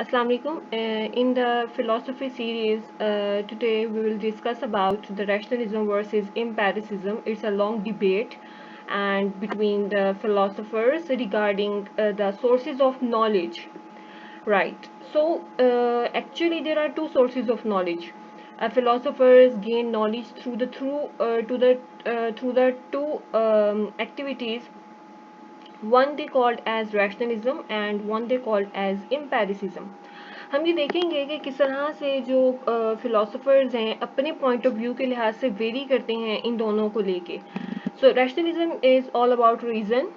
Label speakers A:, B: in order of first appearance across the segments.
A: Assalamu alaikum. In the philosophy series, today we will discuss about the rationalism versus empiricism. It's a long debate and between the philosophers regarding the sources of knowledge. Right. So actually, there are two sources of knowledge. Philosophers gain knowledge through the two activities. One they called as rationalism and one they called as empiricism. हम ये देखेंगे कि किस तरह से जो philosophers हैं अपने पॉइंट ऑफ व्यू के लिहाज से वेरी करते हैं इन दोनों को लेके. So rationalism is all about reason.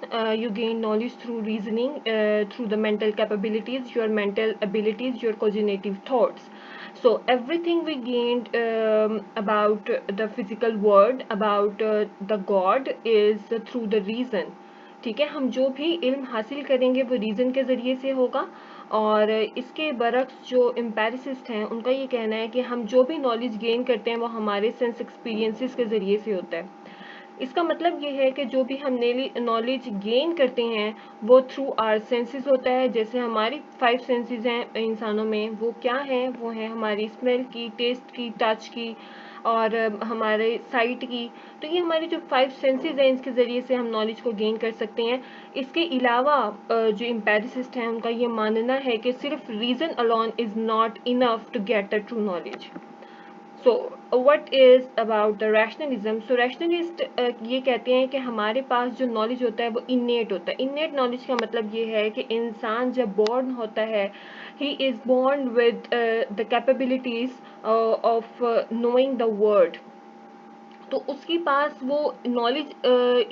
A: You gain knowledge through reasoning, through the mental capabilities, your mental abilities, your cognitive thoughts. So everything we gained about the physical world, about the God, is through the reason. ठीक है, हम जो भी इल्म हासिल करेंगे वो reason के ज़रिए से होगा. और इसके बरक्स जो एम्पेरिसिस्ट हैं उनका ये कहना है कि हम जो भी नॉलेज गेन करते हैं वो हमारे सेंस एक्सपीरियंसेस के ज़रिए से होता है. इसका मतलब ये है कि जो भी हम नॉलेज गेन करते हैं वो थ्रू आर सेंसेस होता है. जैसे हमारी 5 सेंसेस हैं इंसानों में, वो क्या हैं? वो हैं हमारी स्मेल की, टेस्ट की, टच की और हमारे साइट की. तो ये हमारी जो 5 सेंसेस हैं इसके ज़रिए से हम नॉलेज को गेन कर सकते हैं. इसके अलावा जो एम्पेरिसिस्ट हैं उनका ये मानना है कि सिर्फ reason alone is not enough to get the true knowledge. So what is about the rationalism. So rationalist ये कहते हैं कि हमारे पास जो नॉलेज होता है वो इनेट होता है. इनेट नॉलेज का मतलब ये है कि इंसान जब बॉर्न होता है he is born with the capabilities of knowing the word. तो उसके पास वो नॉलेज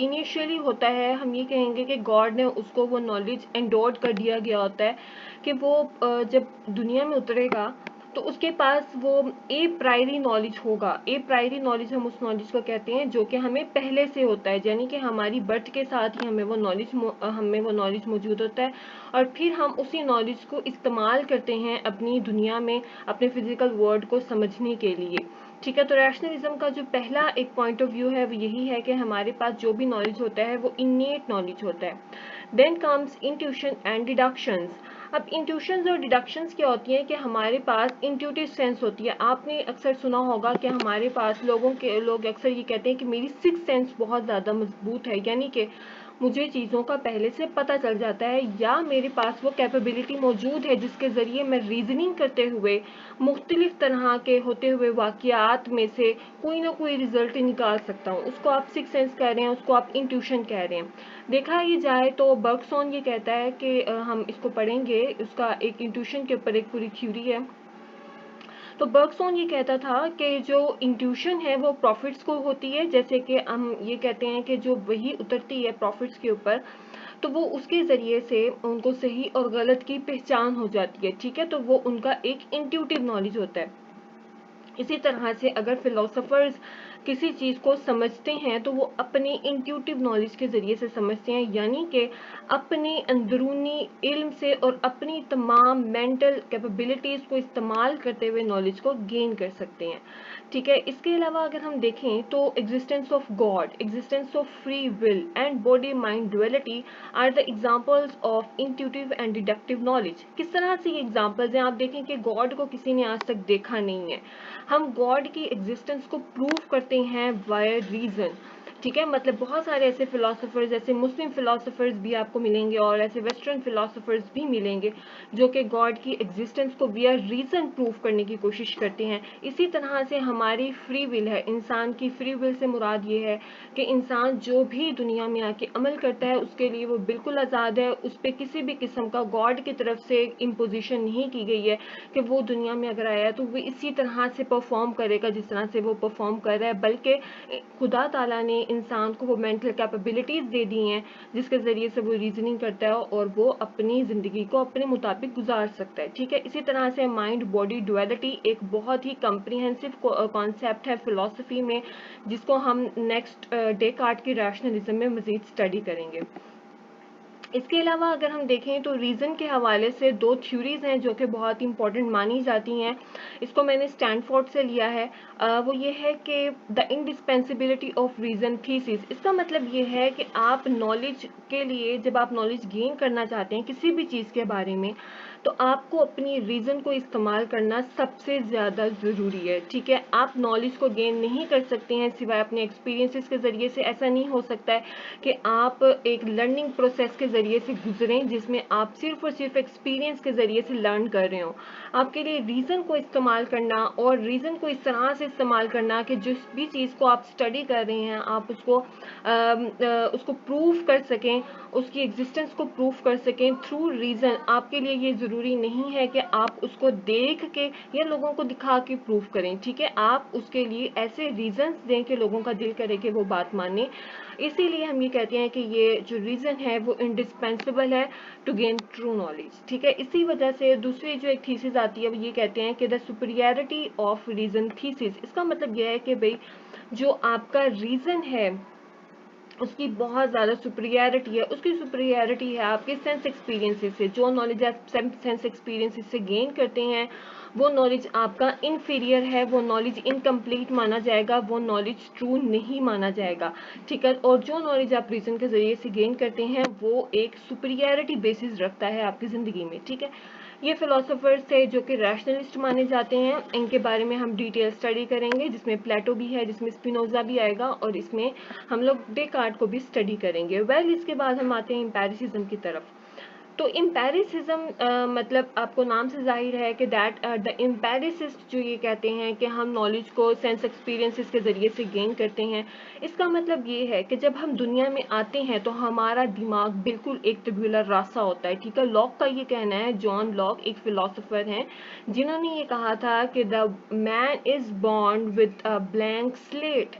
A: इनिशियली होता है. हम ये कहेंगे कि गॉड ने उसको वो नॉलेज एंडोर्ड कर दिया गया होता है कि वो जब दुनिया में उतरेगा तो उसके पास वो ए प्रायरी नॉलेज होगा. ए प्रायरी नॉलेज हम उस नॉलेज को कहते हैं जो कि हमें पहले से होता है, यानी कि हमारी बर्थ के साथ ही हमें वो नॉलेज मौजूद होता है और फिर हम उसी नॉलेज को इस्तेमाल करते हैं अपनी दुनिया में अपने फिजिकल वर्ल्ड को समझने के लिए. ठीक है, तो रैशनलिज्म का जो पहला एक पॉइंट ऑफ व्यू है वो यही है कि हमारे पास जो भी नॉलेज होता है वो इनेट नॉलेज होता है. Then comes intuition and deductions. अब इंट्यूशंस और डिडक्शंस क्या होती हैं कि हमारे पास इंट्यूटिव सेंस होती है. आपने अक्सर सुना होगा कि हमारे पास लोग अक्सर ये कहते हैं कि मेरी सिक्स सेंस बहुत ज़्यादा मजबूत है, यानी कि मुझे चीज़ों का पहले से पता चल जाता है या मेरे पास वो कैपेबिलिटी मौजूद है जिसके ज़रिए मैं रीजनिंग करते हुए मुख्तलिफ तरह के होते हुए वाक़यात में से कोई ना कोई रिजल्ट निकाल सकता हूँ. उसको आप सिक्स सेंस कह रहे हैं, उसको आप इंट्यूशन कह रहे हैं. देखा ये जाए तो बर्गसॉन ये कहता है कि हम इसको पढ़ेंगे, उसका एक इंट्यूशन के ऊपर एक पूरी थ्योरी है. तो बर्गसॉन ये कहता था कि जो इंट्यूशन है वो प्रॉफिट्स को होती है. जैसे कि हम ये कहते हैं कि जो वही उतरती है प्रॉफिट्स के ऊपर तो वो उसके ज़रिए से उनको सही और गलत की पहचान हो जाती है. ठीक है, तो वो उनका एक इंट्यूटिव नॉलेज होता है. इसी तरह से अगर फिलोसोफर्स किसी चीज़ को समझते हैं तो वो अपनी इंट्यूटिव नॉलेज के ज़रिए से समझते हैं, यानी कि अपने अंदरूनी इल्म से और अपनी तमाम मेंटल कैपेबिलिटीज़ को इस्तेमाल करते हुए नॉलेज को गेन कर सकते हैं. ठीक है, इसके अलावा अगर हम देखें तो existence of God, existence of free will and body mind duality are the examples of intuitive and deductive knowledge. किस तरह से ये एग्जांपल्स हैं? आप देखें कि गॉड को किसी ने आज तक देखा नहीं है. हम गॉड की एग्जिस्टेंस को प्रूव करते हैं वाया रीजन. ठीक है, मतलब बहुत सारे ऐसे फिलोसोफर्स, ऐसे मुस्लिम फिलोसोफर्स भी आपको मिलेंगे और ऐसे वेस्टर्न फिलोसोफर्स भी मिलेंगे जो कि गॉड की एग्जिस्टेंस को विया रीजन प्रूव करने की कोशिश करते हैं. इसी तरह से हमारी फ्री विल है. इंसान की फ्री विल से मुराद ये है कि इंसान जो भी दुनिया में आके अमल करता है उसके लिए वो बिल्कुल आज़ाद है. उस पर किसी भी किस्म का गॉड की तरफ से इम्पोजिशन नहीं की गई है कि वो दुनिया में अगर आया तो वो इसी तरह से परफॉर्म करेगा जिस तरह से वो परफॉर्म कर रहा है, बल्कि खुदा ताला ने इंसान को वो मेंटल कैपेबिलिटीज़ दे दी हैं जिसके ज़रिए से वो रीजनिंग करता है और वो अपनी ज़िंदगी को अपने मुताबिक गुजार सकता है. ठीक है, इसी तरह से माइंड बॉडी डुअलिटी एक बहुत ही कम्प्रीहेंसिव कॉन्सेप्ट है फ़िलासफ़ी में जिसको हम नेक्स्ट डेकार्ट की रैशनलिज्म में मज़ीद स्टडी करेंगे. इसके अलावा अगर हम देखें तो रीज़न के हवाले से दो थ्योरीज हैं जो कि बहुत इंपॉर्टेंट मानी जाती हैं। इसको मैंने स्टैनफोर्ड से लिया है। वो ये है कि द इंडिस्पेंसिबिलिटी ऑफ रीज़न थीसिस। इसका मतलब ये है कि आप नॉलेज के लिए, जब आप नॉलेज गेन करना चाहते हैं किसी भी चीज़ के बारे में, तो आपको अपनी रीज़न को इस्तेमाल करना सबसे ज़्यादा ज़रूरी है। ठीक है, आप नॉलेज को गेन नहीं कर सकते हैं सिवाय अपने एक्सपीरियंसेस के ज़रिए से। ऐसा नहीं हो सकता है कि आप एक लर्निंग प्रोसेस के ज़रिए से गुजरें जिसमें आप सिर्फ और सिर्फ एक्सपीरियंस के ज़रिए से लर्न कर रहे हो। आपके लिए रीज़न को इस्तेमाल करना, और रीज़न को इस तरह से इस्तेमाल करना कि जिस भी चीज़ को आप स्टडी कर रहे हैं आप उसको प्रूव कर सकें, उसकी एग्जिस्टेंस को प्रूव कर सकें थ्रू रीज़न। आपके लिए ये ज़रूरी नहीं है कि आप उसको देख के या लोगों को दिखा के प्रूव करें। ठीक है, आप उसके लिए ऐसे रीज़न्स दें कि लोगों का दिल करे कि वो बात माने। इसीलिए हम ये कहते हैं कि ये जो रीज़न है वो इंडिस्पेंसिबल है टू गेन ट्रू नॉलेज। ठीक है, इसी वजह से दूसरी जो एक थीसिस आती है वो ये कहते हैं कि the superiority of reason thesis. इसका मतलब यह है कि भाई जो आपका रीज़न है उसकी बहुत ज़्यादा सुपीरियरिटी है। उसकी सुपीरियरिटी है आपके सेंस एक्सपीरियंसेस से। जो नॉलेज आप सेंस एक्सपीरियंसेस से गेन करते हैं वो नॉलेज आपका इनफीरियर है, वो नॉलेज इनकम्प्लीट माना जाएगा, वो नॉलेज ट्रू नहीं माना जाएगा। ठीक है, और जो नॉलेज आप रीजन के ज़रिए से गेन करते हैं वो एक सुपीरियरिटी बेसिस रखता है आपकी ज़िंदगी में। ठीक है, ये फिलोसोफर्स थे जो कि रैशनलिस्ट माने जाते हैं। इनके बारे में हम डिटेल स्टडी करेंगे, जिसमें प्लेटो भी है, जिसमें स्पिनोजा भी आएगा, और इसमें हम लोग डेकार्ट को भी स्टडी करेंगे। इसके बाद हम आते हैं एम्पेरिसिज्म की तरफ। तो एम्पेरिसिज्म मतलब आपको नाम से जाहिर है कि दैट द एम्पेरिसिस्ट जो ये कहते हैं कि हम नॉलेज को सेंस एक्सपीरियंसेस के ज़रिए से गेन करते हैं। इसका मतलब ये है कि जब हम दुनिया में आते हैं तो हमारा दिमाग बिल्कुल एक टेब्यूलर रास्ता होता है। ठीक है, लॉक का ये कहना है, जॉन लॉक एक फिलोसोफर हैं जिन्होंने ये कहा था कि the man is born with a blank slate,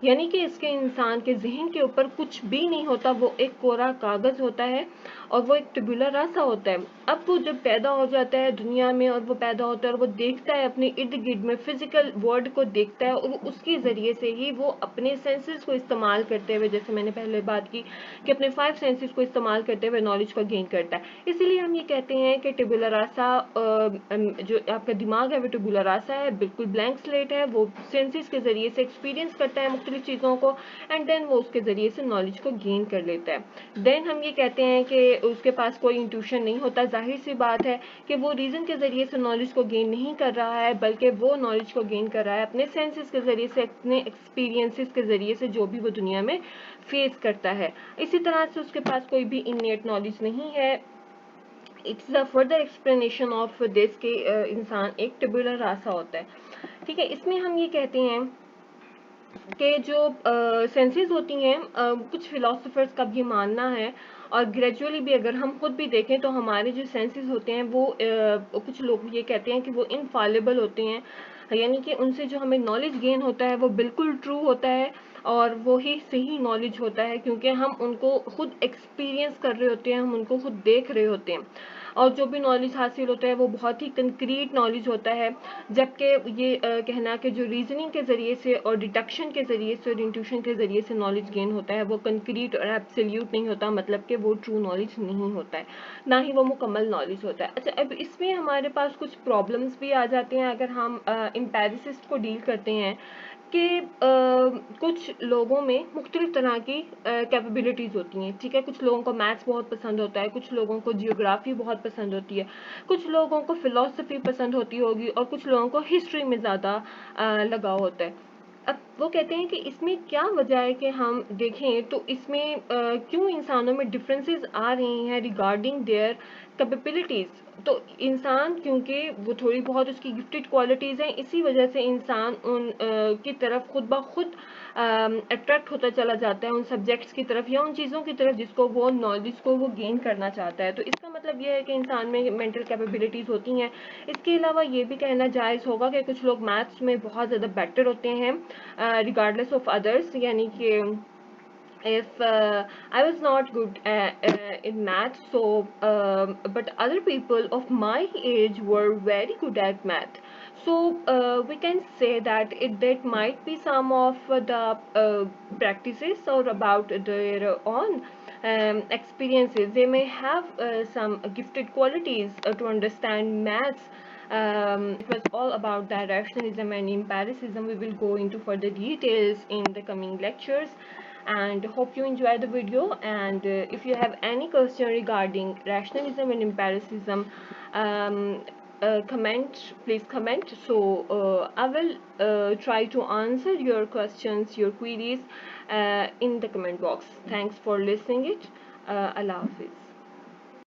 A: यानी कि इसके इंसान के जहन के ऊपर कुछ भी नहीं होता, वो एक कोरा कागज होता है और वो एक टेबुलर रासा होता है। अब वो जब पैदा हो जाता है दुनिया में, और वो पैदा होता है और वो देखता है अपने इर्द गिर्द में फिजिकल वर्ल्ड को देखता है, और उसके जरिए से ही वो अपने सेंसेस को इस्तेमाल करते हुए, जैसे मैंने पहले बात की कि अपने 5 सेंसेस को इस्तेमाल करते हुए नॉलेज को गेन करता है। इसीलिए हम ये कहते हैं कि टेबुलर रासा जो आपका दिमाग है वो टेबुलर रासा है, बिल्कुल ब्लैंक स्लेट है। वो सेंसेस के जरिए से एक्सपीरियंस करता है मुख्तलिफ चीज़ों को, एंड देन वो उसके जरिए से नॉलेज को गेन कर लेता है। देन हम ये कहते हैं कि उसके पास कोई इंट्यूशन नहीं होता। जाहिर सी बात है कि वो रीज़न के ज़रिए से नॉलेज को गेन नहीं कर रहा है, बल्कि वो नॉलेज को गेन कर रहा है अपने सेंसेस के ज़रिए से, अपने एक्सपीरियंसेस के ज़रिए से, जो भी वो दुनिया में फेस करता है। इसी तरह से उसके पास कोई भी इननेट नॉलेज नहीं है। It's the further explanation of this के इंसान एक टेबुलर रासा होता है। ठीक है, इसमें हम ये कहते हैं कि जो सेंसेस होती हैं, कुछ फिलोसोफर्स का भी मानना है, और ग्रेजुअली भी अगर हम खुद भी देखें तो हमारे जो सेंसेस होते हैं वो कुछ लोग ये कहते हैं कि वो इनफॉलेबल होते हैं, यानी कि उनसे जो हमें नॉलेज गेन होता है वो बिल्कुल ट्रू होता है, और वो ही सही नॉलेज होता है, क्योंकि हम उनको खुद एक्सपीरियंस कर रहे होते हैं, हम उनको खुद देख रहे होते हैं, और जो भी नॉलेज हासिल होता है वो बहुत ही कंक्रीट नॉलेज होता है। जबकि ये कहना कि जो रीजनिंग के ज़रिए से और डिडक्शन के ज़रिए से और इंट्यूशन के ज़रिए से नॉलेज गेन होता है वो कंक्रीट और एब्सोल्यूट नहीं होता, मतलब कि वो ट्रू नॉलेज नहीं होता है, ना ही वो मुकम्मल नॉलेज होता है। अच्छा, अब इसमें हमारे पास कुछ प्रॉब्लम्स भी आ जाते हैं अगर हम एम्पेरिसिस्ट को डील करते हैं कि कुछ लोगों में मुख्तलिफ तरह की कैपेबिलिटीज़ होती हैं। ठीक है, कुछ लोगों को मैथ्स बहुत पसंद होता है, कुछ लोगों को जियोग्राफी बहुत पसंद होती है, कुछ लोगों को फ़िलासफ़ी पसंद होती होगी, और कुछ लोगों को हिस्ट्री में ज़्यादा लगाव होता है। अब वो कहते हैं कि इसमें क्या वजह है कि हम देखें तो इसमें क्यों इंसानों में डिफरेंसेस आ रही हैं रिगार्डिंग देयर कैपेबिलिटीज़। तो इंसान, क्योंकि वो थोड़ी बहुत उसकी गिफ्टेड क्वालिटीज़ हैं, इसी वजह से इंसान उन की तरफ खुद ब खुद अट्रैक्ट होता चला जाता है, उन सब्जेक्ट्स की तरफ या उन चीज़ों की तरफ जिसको वो नॉलेज को वो गेन करना चाहता है। तो इसका मतलब ये है कि इंसान में मेंटल कैपेबिलिटीज़ होती हैं। इसके अलावा ये भी कहना जायज़ होगा कि कुछ लोग मैथ्स में बहुत ज़्यादा बेटर होते हैं रिगार्डलेस ऑफ अदर्स, यानी कि if I was not good in math, so but other people of my age were very good at math. So we can say that that might be some of the practices or about their own. experiences. They may have some gifted qualities to understand maths. It was all about that rationalism and empiricism. We will go into further details in the coming lectures, and hope you enjoy the video. And if you have any question regarding rationalism and empiricism, please comment. So I will try to answer your questions, your queries in the comment box. Thanks for listening it. Allah Hafiz.